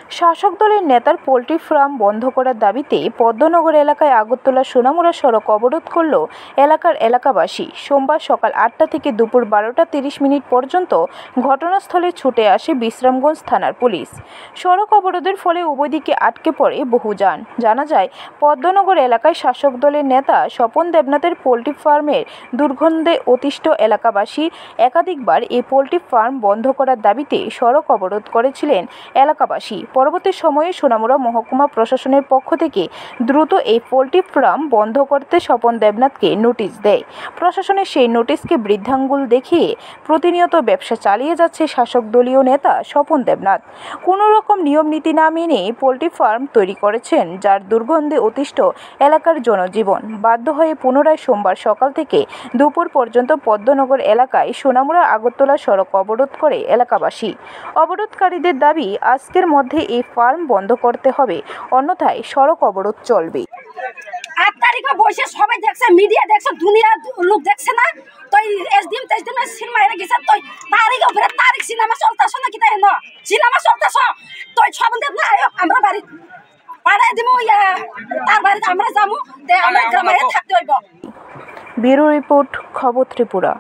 শাসক দলের নেতার পোল্ট্রি ফার্ম বন্ধ করার দাবিতে পদ্মনগর এলাকায় আগরতলা সোনামুড়া সড়ক অবরোধ করল এলাকার এলাকাবাসী। সোমবার সকাল 8টা থেকে দুপুর 12টা 30 পর্যন্ত ঘটনাস্থলে ছুটে আসে বিশ্রামগঞ্জ থানার পুলিশ। সড়ক অবরোধের ফলে উভয় দিকে আটকে পড়ে বহু যান। জানা যায়, পদ্মনগর এলাকায় শাসক দলের নেতা স্বপন দেবনাথের পোল্ট্রি ফার্মের দুর্গন্ধে অতিষ্ঠ এলাকাবাসী একাধিকবার এই পোল্ট্রি ফার্ম বন্ধ করার দাবিতে সড়ক অবরোধ করেছিলেন এলাকাবাসী। পরবর্তী সময়ে সোনামুড়া মহকুমা প্রশাসনের পক্ষ থেকে দ্রুত এই পোল্ট্রি ফার্ম বন্ধ করতে স্বপন দেবনাথকে নোটিশ দেয়। প্রশাসনের সেই নোটিশকে বৃদ্ধাঙ্গুল দেখিয়ে প্রতিনিয়ত ব্যবসা চালিয়ে যাচ্ছে শাসক দলীয় নেতা স্বপন দেবনাথ। কোনো রকম নিয়ম নীতি না মেনে পোল্ট্রি ফার্ম তৈরি করেছেন, যার দুর্গন্ধে অতিষ্ঠ এলাকার জনজীবন। বাধ্য হয়ে পুনরায় সোমবার সকাল থেকে দুপুর পর্যন্ত পদ্মনগর এলাকায় সোনামুড়া আগরতলা সড়ক অবরোধ করে এলাকাবাসী। অবরোধকারীদের দাবি, আজকের মধ্যে এই ফার্ম বন্ধ করতে হবে, অন্যথায় সড়ক অবরোধ চলবে। 8 তারিখে বসে সবাই দেখছে, মিডিয়া দেখছে, দুনিয়া লোক দেখছে না। তো এসডিএম তেসডিএম সিনেমা এর গেছে, তো তারিখে উপরে তারিখ সিনেমা চলতেছ না, কি তাই না সিনেমা চলতেছ, তো সবাই দেব না আয়ো আমরা বাড়ি পাড়ায় দিব, তার বাড়িতে আমরা যাবো, আমরা গ্রামে থাকতে হইব। ব্যুরো রিপোর্ট, খবর ত্রিপুরা।